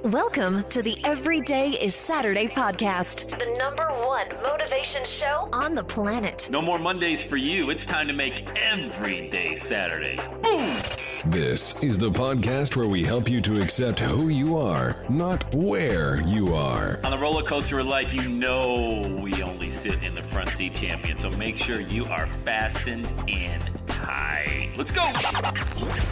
Welcome to the Every Day is Saturday podcast, the #1 motivation show on the planet. No more Mondays for you. It's time to make every day Saturday. Boom! This is the podcast where we help you to accept who you are, not where you are. On the roller coaster of life, you know we only sit in the front seat, champion. So make sure you are fastened and tight. Let's go!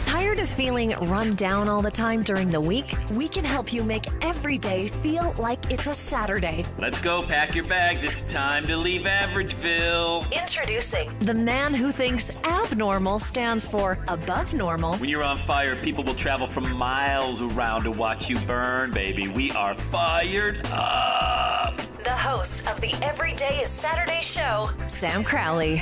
Tired of feeling run down all the time during the week? We can help you make every day feel like it's a Saturday. Let's go. Pack your bags. It's time to leave Averageville. Introducing the man who thinks abnormal stands for above normal. When you're on fire, people will travel from miles around to watch you burn, baby. We are fired up. The host of the Every Day is Saturday show, Sam Crowley.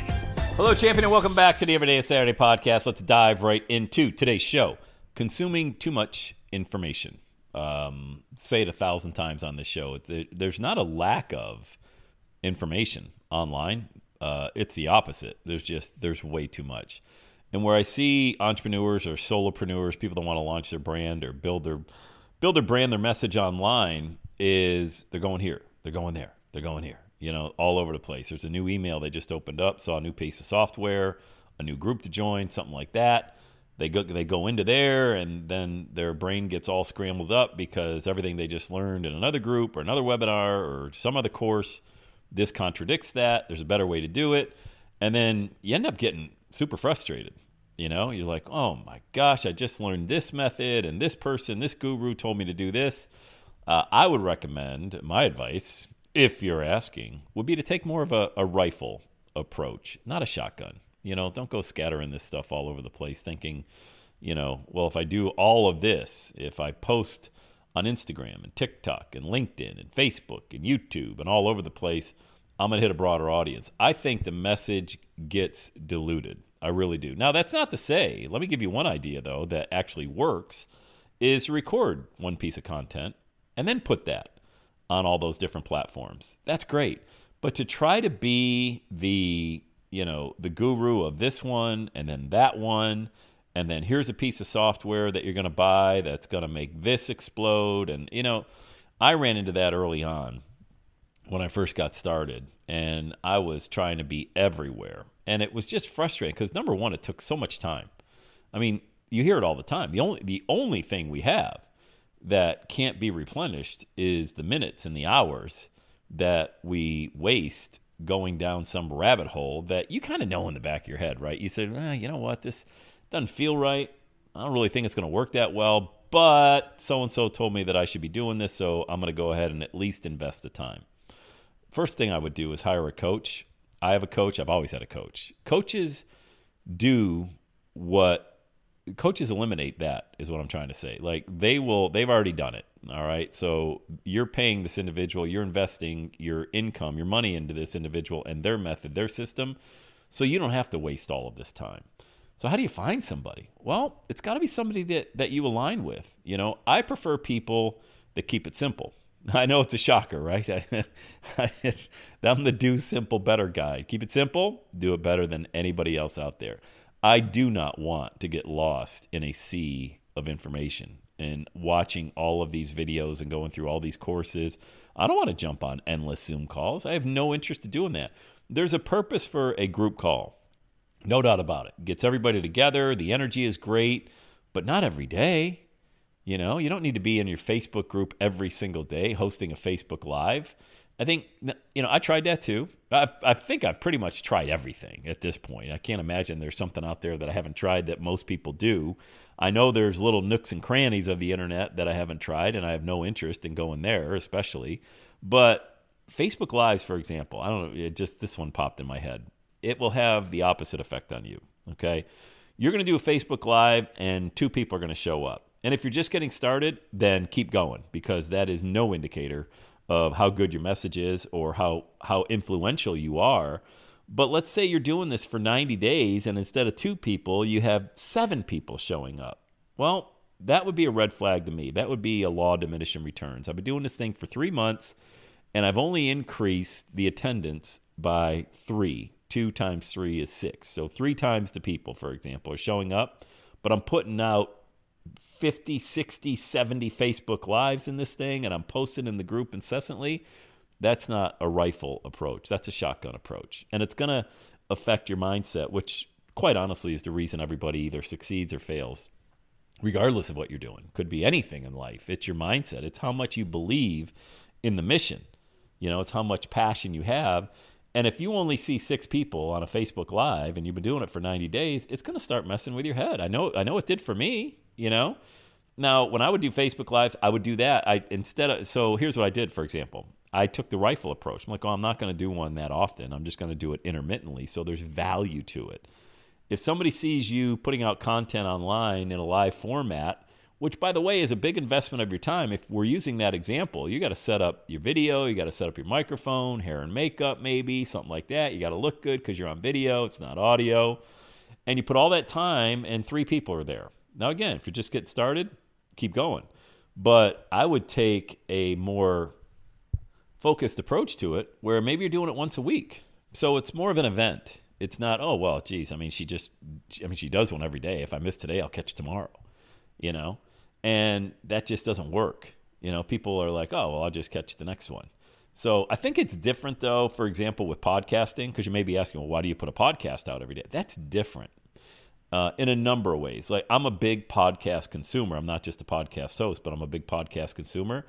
Hello, champion, and welcome back to the Every Day is Saturday podcast. Let's dive right into today's show. Consuming too much information. Say it 1,000 times on this show. There's not a lack of information online. It's the opposite. There's way too much. And where I see entrepreneurs or solopreneurs, people that want to launch their brand or build their brand, their message online, is they're going here, they're going there, they're going here, all over the place. There's a new email they just opened up, saw a new piece of software, a new group to join, something like that. They go into there, and then their brain gets all scrambled up because everything they just learned in another group or another webinar or some other course, this contradicts that. There's a better way to do it. And then you end up getting super frustrated. You're like, oh my gosh, I just learned this method, and this person, this guru told me to do this. I would recommend, my advice, if you're asking, would be to take more of a rifle approach, not a shotgun. Don't go scattering this stuff all over the place thinking, well, if I do all of this, if I post on Instagram and TikTok and LinkedIn and Facebook and YouTube and all over the place, I'm going to hit a broader audience. I think the message gets diluted. I really do. Now, that's not to say, let me give you one idea, though, that actually works, is record one piece of content and then put that on all those different platforms. That's great. But to try to be the guru of this one and then that one, and then here's a piece of software that you're going to buy that's going to make this explode. And, I ran into that early on when I first got started, and I was trying to be everywhere. And it was just frustrating because, number one, it took so much time. I mean, you hear it all the time. The only thing we have that can't be replenished is the minutes and the hours that we waste going down some rabbit hole that you kind of know in the back of your head, right? You say, you know what, this doesn't feel right. I don't really think it's going to work that well, but so-and-so told me that I should be doing this, so I'm going to go ahead and at least invest the time. First thing I would do is hire a coach. I have a coach. I've always had a coach. Coaches eliminate that, is what I'm trying to say. Like they've already done it. All right. So you're paying this individual, you're investing your income, your money into this individual and their method, their system. So you don't have to waste all of this time. So how do you find somebody? Well, it's got to be somebody that you align with. I prefer people that keep it simple. I know it's a shocker, right? I'm the do simple better guy. Keep it simple, do it better than anybody else out there. I do not want to get lost in a sea of information and watching all of these videos and going through all these courses. I don't want to jump on endless Zoom calls. I have no interest in doing that. There's a purpose for a group call. No doubt about it. Gets everybody together. The energy is great, but not every day. You don't need to be in your Facebook group every single day hosting a Facebook Live. I think, I tried that too. I think I've pretty much tried everything at this point. I can't imagine there's something out there that I haven't tried that most people do. I know there's little nooks and crannies of the internet that I haven't tried, and I have no interest in going there especially. But Facebook Lives, for example, I don't know, this one popped in my head. It will have the opposite effect on you, okay? You're going to do a Facebook Live, and 2 people are going to show up. And if you're just getting started, then keep going, because that is no indicator of how good your message is or how influential you are. But let's say you're doing this for 90 days, and instead of 2 people, you have 7 people showing up. Well, that would be a red flag to me. That would be a law of diminishing returns. I've been doing this thing for 3 months, and I've only increased the attendance by 3. 2 times 3 is 6. So 3 times the people, for example, are showing up, but I'm putting out 50, 60, 70 Facebook Lives in this thing, and I'm posting in the group incessantly, that's not a rifle approach. That's a shotgun approach. And it's going to affect your mindset, which quite honestly is the reason everybody either succeeds or fails, regardless of what you're doing. Could be anything in life. It's your mindset. It's how much you believe in the mission. It's how much passion you have. And if you only see 6 people on a Facebook Live and you've been doing it for 90 days, it's going to start messing with your head. I know it did for me, Now, when I would do Facebook Lives, I would do that. So here's what I did, for example. I took the rifle approach. I'm like, I'm not going to do one that often. I'm just going to do it intermittently. So there's value to it. If somebody sees you putting out content online in a live format, which, by the way, is a big investment of your time. If we're using that example, you got to set up your video, you got to set up your microphone, hair and makeup maybe, something like that. You got to look good because you're on video, it's not audio. And you put all that time and 3 people are there. Now, again, if you're just getting started, keep going. But I would take a more focused approach to it where maybe you're doing it once a week. So it's more of an event. It's not, oh, well, geez, she does one every day. If I miss today, I'll catch tomorrow, And that just doesn't work. People are like, oh, well, I'll just catch the next one. So I think it's different, though, for example, with podcasting, because you may be asking, well, why do you put a podcast out every day? That's different in a number of ways. Like, I'm a big podcast consumer. I'm not just a podcast host, but I'm a big podcast consumer.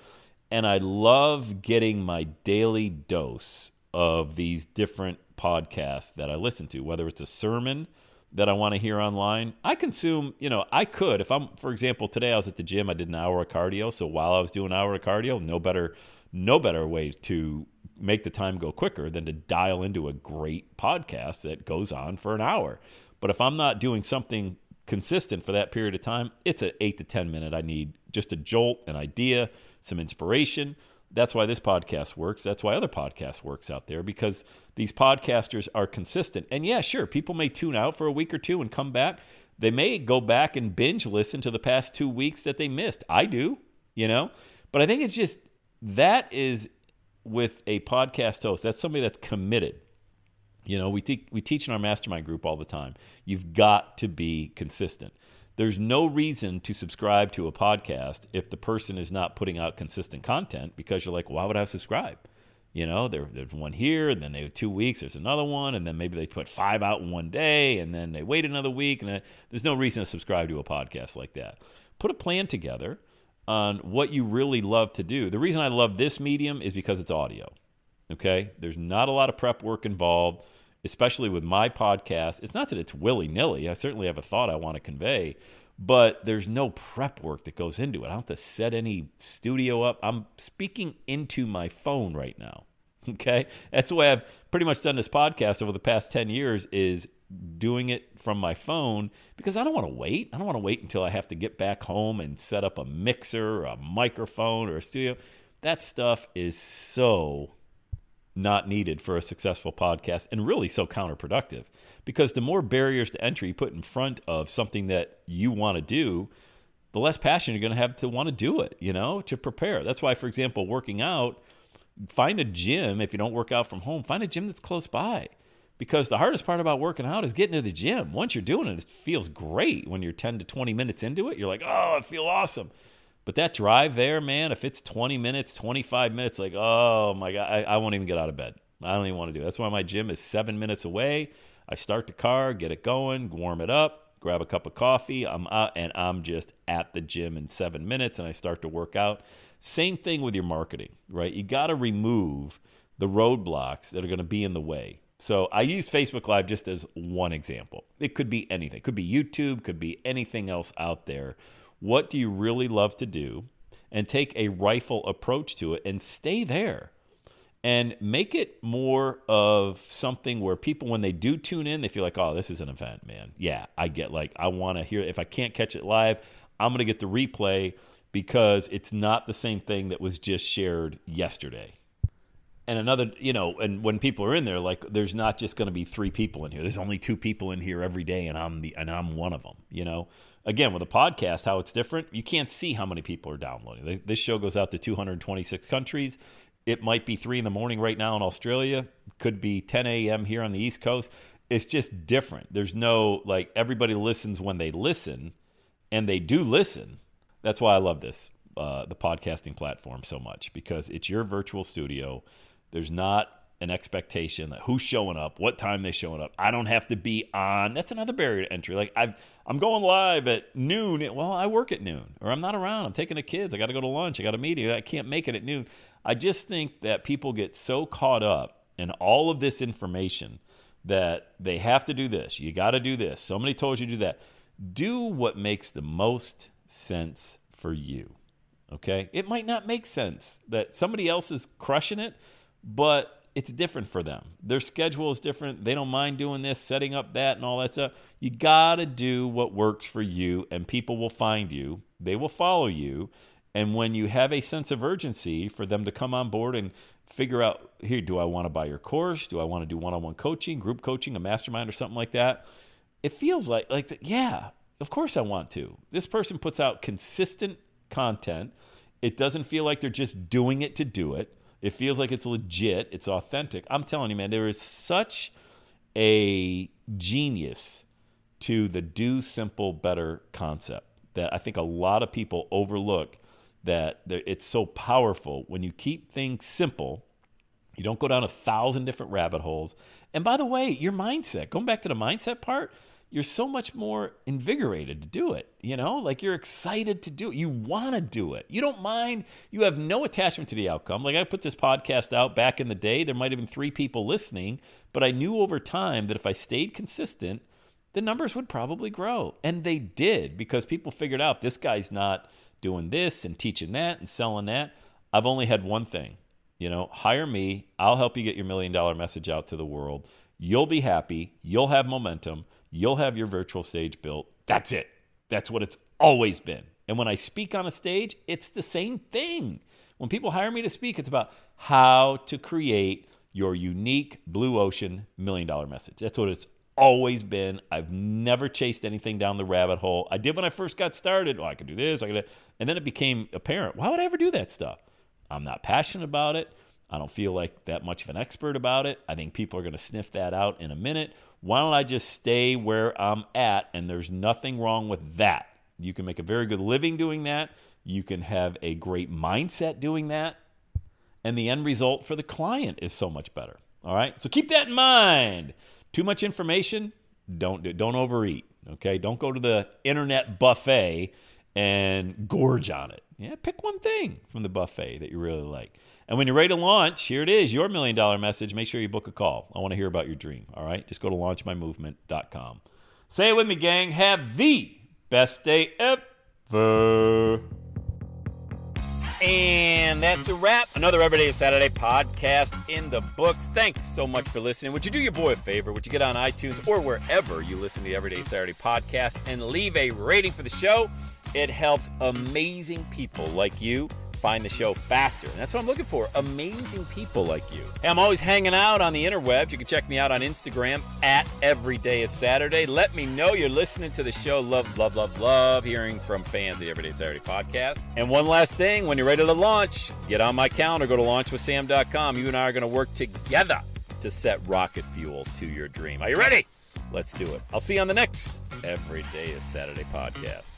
And I love getting my daily dose of these different podcasts that I listen to, whether it's a sermon that I want to hear online. I consume, I could, for example, today I was at the gym, I did an hour of cardio. So while I was doing an hour of cardio, no better way to make the time go quicker than to dial into a great podcast that goes on for an hour. But if I'm not doing something consistent for that period of time, it's an 8 to 10 minute. I need just a jolt, an idea, some inspiration. That's why this podcast works. That's why other podcasts works out there, because these podcasters are consistent. And yeah, sure, people may tune out for a week or two and come back. They may go back and binge listen to the past 2 weeks that they missed. I do, But I think it's just, that is with a podcast host. That's somebody that's committed. We teach in our mastermind group all the time. You've got to be consistent. There's no reason to subscribe to a podcast if the person is not putting out consistent content, because you're like, why would I subscribe? There's one here, and then they have 2 weeks, there's another one, and then maybe they put 5 out in one day, and then they wait another week, and there's no reason to subscribe to a podcast like that. Put a plan together on what you really love to do. The reason I love this medium is because it's audio, okay? There's not a lot of prep work involved, especially with my podcast. It's not that it's willy-nilly. I certainly have a thought I want to convey, but there's no prep work that goes into it. I don't have to set any studio up. I'm speaking into my phone right now, okay? That's the way I've pretty much done this podcast over the past 10 years, is doing it from my phone, because I don't want to wait. I don't want to wait until I have to get back home and set up a mixer or a microphone or a studio. That stuff is so not needed for a successful podcast, and really so counterproductive, because the more barriers to entry you put in front of something that you want to do, the less passion you're going to have to want to do it, to prepare. That's why, for example, working out, find a gym. If you don't work out from home, find a gym that's close by, because the hardest part about working out is getting to the gym. Once you're doing it, it feels great. When you're 10 to 20 minutes into it, you're like, oh, I feel awesome. But that drive there, man, if it's 20 minutes, 25 minutes, like, oh my God, I won't even get out of bed. I don't even want to do it. That's why my gym is 7 minutes away. I start the car, get it going, warm it up, grab a cup of coffee. I'm out, and I'm just at the gym in 7 minutes, and I start to work out. Same thing with your marketing, right? You got to remove the roadblocks that are going to be in the way. So I use Facebook Live just as one example. It could be anything. It could be YouTube, could be anything else out there. What do you really love to do? And take a rifle approach to it and stay there. And make it more of something where people, when they do tune in, they feel like, oh, this is an event, man. Yeah, I want to hear, if I can't catch it live, I'm going to get the replay, because it's not the same thing that was just shared yesterday. And another, and when people are in there, like, there's not just going to be 3 people in here. There's only 2 people in here every day, and I'm one of them, Again, with a podcast, how it's different, you can't see how many people are downloading. This show goes out to 226 countries. It might be 3 a.m. right now in Australia. Could be 10 a.m. here on the East Coast. It's just different. There's no, everybody listens when they listen, and they do listen, That's why I love this, the podcasting platform so much, because it's your virtual studio. There's not an expectation that who's showing up, what time they're showing up. I don't have to be on. That's another barrier to entry. Like I'm going live at noon. Well, I work at noon, or I'm not around. I'm taking the kids. I got to go to lunch. I got a meeting. I can't make it at noon. I just think that people get so caught up in all of this information that they have to do this. You got to do this. Somebody told you to do that. Do what makes the most sense for you. Okay? It might not make sense that somebody else is crushing it, but it's different for them. Their schedule is different. They don't mind doing this, setting up that, and all that stuff. You got to do what works for you, and people will find you. They will follow you. And when you have a sense of urgency for them to come on board and figure out, here, do I want to buy your course? Do I want to do one-on-one coaching, group coaching, a mastermind, or something like that? It feels like yeah, of course I want to. This person puts out consistent content. It doesn't feel like they're just doing it to do it. It feels like it's legit. It's authentic. I'm telling you, man, there is such a genius to the do simple, better concept that I think a lot of people overlook, that it's so powerful. When you keep things simple, you don't go down 1,000 different rabbit holes. And by the way, your mindset, going back to the mindset part, you're so much more invigorated to do it. Like you're excited to do it. You want to do it. You don't mind. You have no attachment to the outcome. Like I put this podcast out back in the day. There might have been 3 people listening, but I knew over time that if I stayed consistent, the numbers would probably grow. And they did, because people figured out this guy's not doing this and teaching that and selling that. I've only had one thing, hire me. I'll help you get your $1 million message out to the world. You'll be happy. You'll have momentum. You'll have your virtual stage built. That's it. That's what it's always been. And when I speak on a stage, it's the same thing. When people hire me to speak, it's about how to create your unique blue ocean $1 million message. That's what it's always been. I've never chased anything down the rabbit hole. I did when I first got started. I could do this. And then it became apparent. Why would I ever do that stuff? I'm not passionate about it. I don't feel like that much of an expert about it. I think people are going to sniff that out in a minute. Why don't I just stay where I'm at? And there's nothing wrong with that. You can make a very good living doing that. You can have a great mindset doing that. And the end result for the client is so much better. All right? So keep that in mind. Too much information, don't overeat. Okay? Don't go to the internet buffet and gorge on it. Yeah, pick one thing from the buffet that you really like. And when you're ready to launch, here it is, your $1 million message. Make sure you book a call. I want to hear about your dream, all right? Just go to launchmymovement.com. Say it with me, gang. Have the best day ever. And that's a wrap. Another Everyday is Saturday podcast in the books. Thanks so much for listening. Would you do your boy a favor? Would you get on iTunes or wherever you listen to the Everyday Saturday podcast and leave a rating for the show? It helps amazing people like you find the show faster. And that's what I'm looking for, amazing people like you. Hey, I'm always hanging out on the interwebs. You can check me out on Instagram at EverydayIsSaturday. Let me know you're listening to the show. Love hearing from fans of the Everyday Saturday podcast. And one last thing, when you're ready to launch, get on my calendar, go to launchwithsam.com. You and I are going to work together to set rocket fuel to your dream. Are you ready? Let's do it. I'll see you on the next Everyday is Saturday podcast.